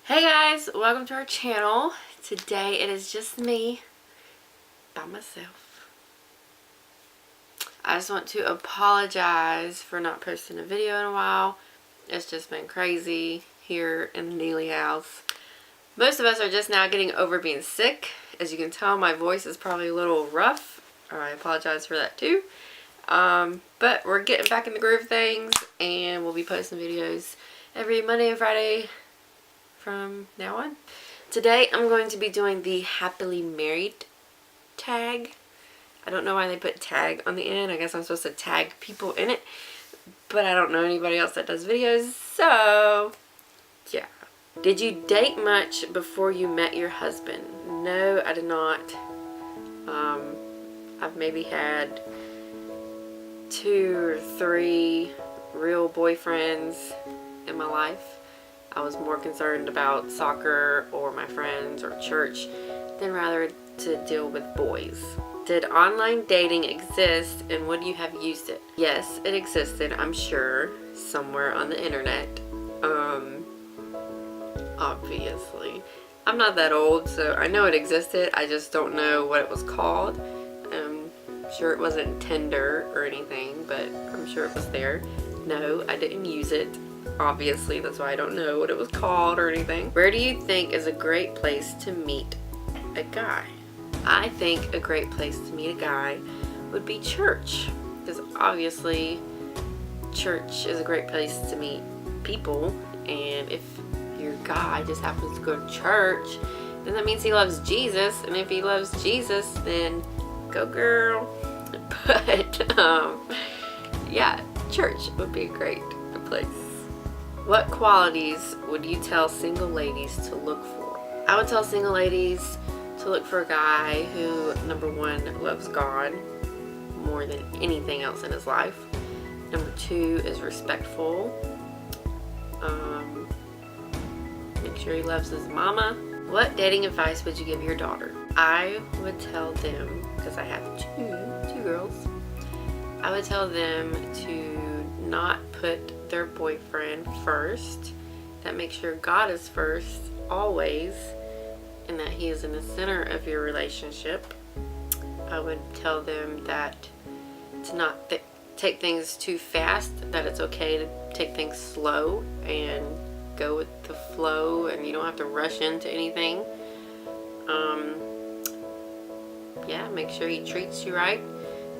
Hey guys, welcome to our channel. Today it is just me by myself. I just want to apologize for not posting a video in a while. It's just been crazy here in the Nealy house. Most of us are just now getting over being sick. As you can tell, my voice is probably a little rough. I apologize for that too. But we're getting back in the groove of things, and we'll be posting videos every Monday and Friday from now on. Today I'm going to be doing the happily married tag. I don't know why they put tag on the end. I guess I'm supposed to tag people in it, but I don't know anybody else that does videos, so yeah. Did you date much before you met your husband? No, I did not. I've maybe had 2 or 3 real boyfriends in my life. I was more concerned about soccer or my friends or church than rather to deal with boys. Did online dating exist, and would you have used it? Yes, it existed, I'm sure, somewhere on the internet. Obviously. I'm not that old, so I know it existed. I just don't know what it was called. I'm sure it wasn't Tinder or anything, but I'm sure it was there. No, I didn't use it. Obviously, that's why I don't know what it was called or anything. Where do you think is a great place to meet a guy? I think a great place to meet a guy would be church, because obviously church is a great place to meet people, and if your guy just happens to go to church, then that means he loves Jesus, and if he loves Jesus, then go girl. But yeah, church would be a great place. What qualities would you tell single ladies to look for? I would tell single ladies to look for a guy who, number 1, loves God more than anything else in his life. Number 2 is respectful. Make sure he loves his mama. What dating advice would you give your daughter? I would tell them, because I have two girls, I would tell them to not put their boyfriend first, that make sure God is first always, and that he is in the center of your relationship. I would tell them that to not take things too fast, that it's okay to take things slow and go with the flow, and you don't have to rush into anything. Yeah, make sure he treats you right.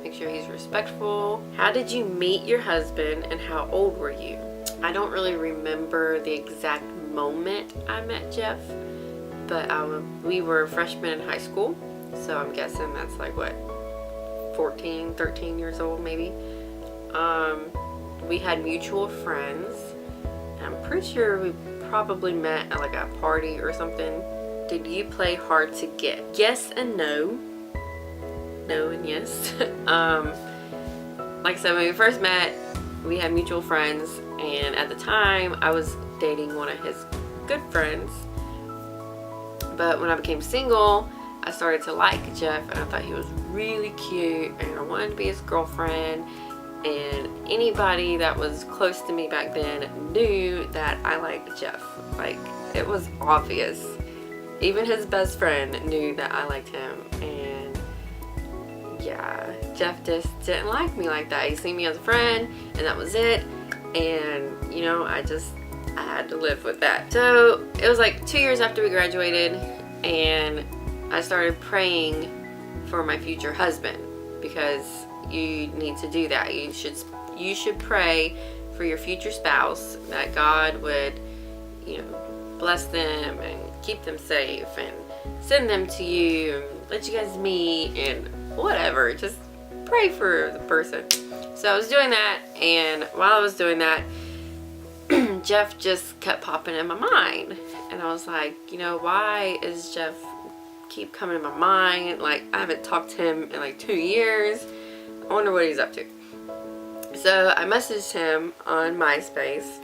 Make sure he's respectful. How did you meet your husband, and how old were you? I don't really remember the exact moment I met Jeff, but we were freshmen in high school, so I'm guessing that's like what, 14, 13 years old maybe. We had mutual friends. I'm pretty sure we probably met at like a party or something. Did you play hard to get? Yes and no. No and yes. Like I said, when we first met, we had mutual friends, and at the time I was dating one of his good friends. But when I became single, I started to like Jeff, and I thought he was really cute, and I wanted to be his girlfriend. And anybody that was close to me back then knew that I liked Jeff. Like, it was obvious. Even his best friend knew that I liked him. And yeah, Jeff just didn't like me like that. He seen me as a friend, and that was it. And you know, I had to live with that. So it was like 2 years after we graduated, and I started praying for my future husband, because you need to do that. You should pray for your future spouse, that God would, you know, bless them and keep them safe and send them to you and let you guys meet and whatever. Just pray for the person. So I was doing that, and while I was doing that, Jeff just kept popping in my mind, and I was like, you know, why is Jeff keep coming in my mind? Like, I haven't talked to him in like 2 years. I wonder what he's up to. So I messaged him on MySpace.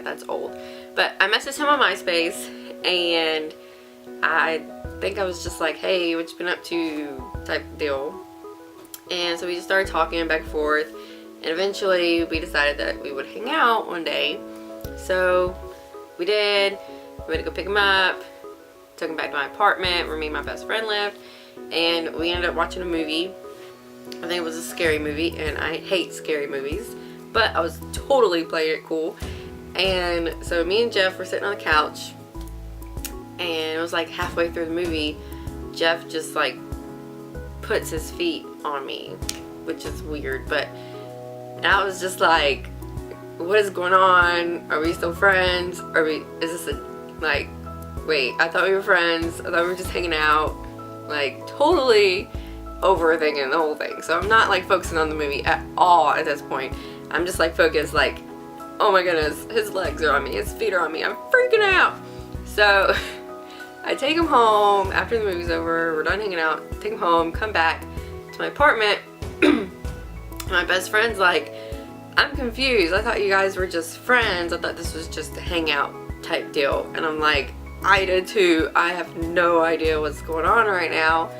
That's old. But I messaged him on MySpace, and I think I was just like, hey, what you been up to type deal. And so we just started talking back and forth, and eventually we decided that we would hang out one day. So we did. We went to go pick him up, took him back to my apartment where me and my best friend lived, and we ended up watching a movie. I think it was a scary movie, and I hate scary movies, but I was totally playing it cool. And so me and Jeff were sitting on the couch, and it was like halfway through the movie, Jeff just like puts his feet on me, which is weird, but I was just like, what is going on? Are we still friends? Is this like, wait, I thought we were friends. I thought we were just hanging out. Like, totally overthinking the whole thing. So I'm not like focusing on the movie at all at this point. I'm just like focused like, oh my goodness, his legs are on me, his feet are on me, I'm freaking out. So I take him home after the movie's over, we're done hanging out, take him home, come back to my apartment. My best friend's like, I'm confused, I thought you guys were just friends, I thought this was just a hangout type deal. And I'm like, I did too, I have no idea what's going on right now.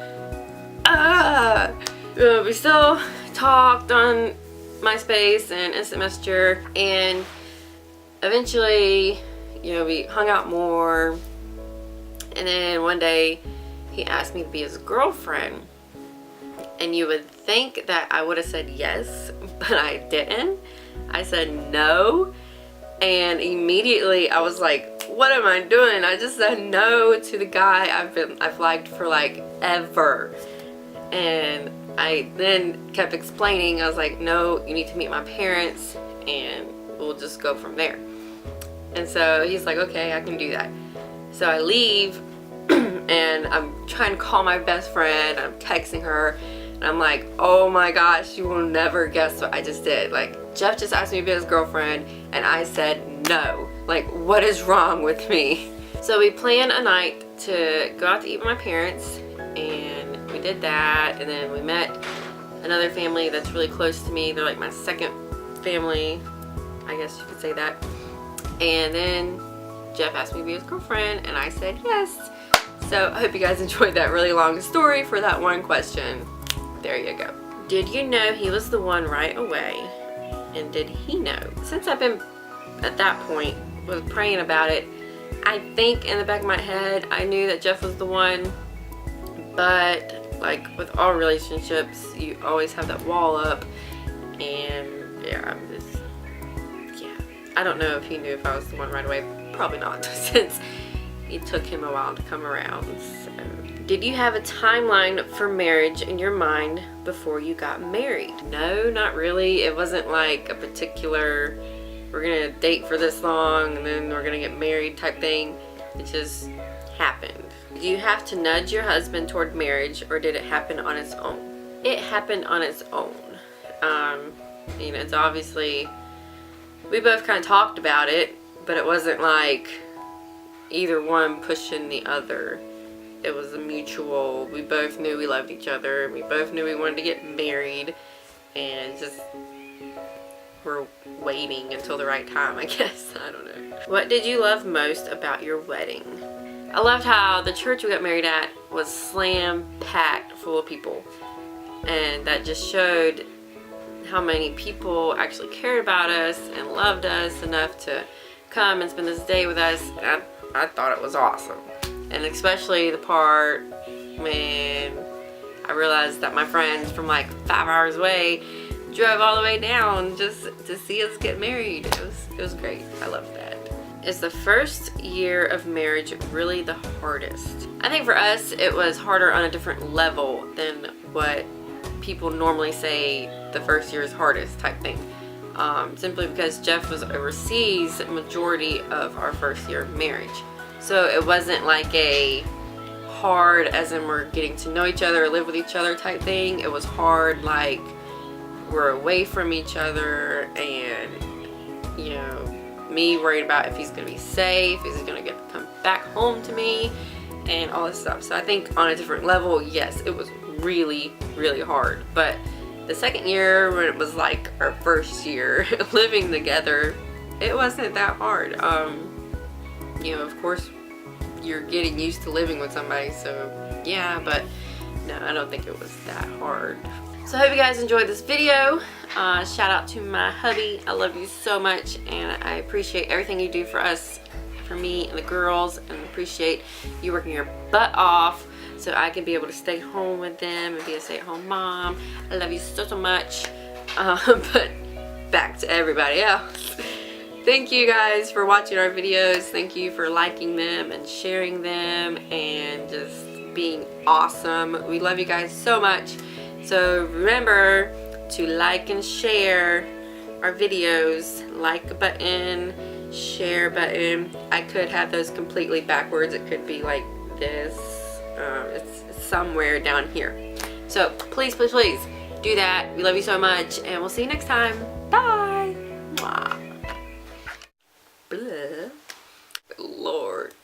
We still talked on MySpace and Instant Messenger, and eventually, you know, we hung out more. And then one day he asked me to be his girlfriend, and you would think that I would have said yes, but I didn't. I said no, and immediately I was like, what am I doing? I just said no to the guy I've liked for like ever. And I then kept explaining, I was like, no, you need to meet my parents and we'll just go from there. And so he's like, okay, I can do that. So I leave and I'm trying to call my best friend, I'm texting her, and I'm like, oh my gosh, you will never guess what I just did. Like, Jeff just asked me to be his girlfriend and I said no. Like, what is wrong with me? So we planned a night to go out to eat with my parents, and we did that, and then we met another family that's really close to me. They're like my second family, I guess you could say that. And then Jeff asked me to be his girlfriend, and I said yes. So I hope you guys enjoyed that really long story for that one question. There you go. Did you know he was the one right away? And did he know? Since I've been at that point, was praying about it, I think in the back of my head I knew that Jeff was the one. But like with all relationships, you always have that wall up, and yeah, I don't know if he knew if I was the one right away. Probably not, since it took him a while to come around. So, did you have a timeline for marriage in your mind before you got married? No, not really. It wasn't like a particular, we're gonna date for this long and then we're gonna get married type thing. It just happened. Do you have to nudge your husband toward marriage, or did it happen on its own? It happened on its own. You know, it's obviously, we both kind of talked about it, but it wasn't like either one pushing the other. It was a mutual, we both knew we loved each other, we both knew we wanted to get married, and just we're waiting until the right time, I guess. I don't know. What did you love most about your wedding? I loved how the church we got married at was slam packed full of people, and that just showed how many people actually cared about us and loved us enough to come and spend this day with us. And I thought it was awesome, and especially the part when I realized that my friends from like 5 hours away drove all the way down just to see us get married. It was great. I loved that. Is the first year of marriage really the hardest? I think for us it was harder on a different level than what people normally say the first year is hardest type thing. Simply because Jeff was overseas the majority of our first year of marriage. So it wasn't like a hard as in we're getting to know each other, live with each other type thing. It was hard like we're away from each other, and you know, me worried about if he's gonna be safe, is he gonna get to come back home to me, and all this stuff. So I think on a different level, yes, it was really, really hard. But the second year, when it was like our first year living together, it wasn't that hard. You know, of course, you're getting used to living with somebody, so yeah, but no, I don't think it was that hard. So I hope you guys enjoyed this video. Shout out to my hubby. I love you so much, and I appreciate everything you do for us for me and the girls, and appreciate you working your butt off so I can be able to stay home with them and be a stay-at-home mom. I love you so, so much. But back to everybody else. Thank you guys for watching our videos. Thank you for liking them and sharing them and just being awesome. We love you guys so much. So remember to like and share our videos. Like button, share button. I could have those completely backwards. It could be like this. It's somewhere down here. So please, please, please do that. We love you so much, and we'll see you next time. Bye. Mwah. Blah. Lord.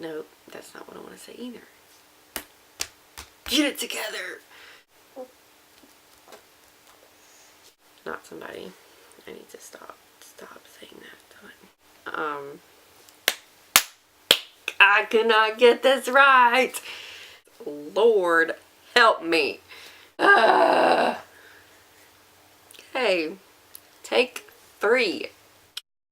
No, that's not what I want to say either. Get it together. Not somebody. I need to stop saying that time. I cannot get this right. Lord, help me. Okay, take 3.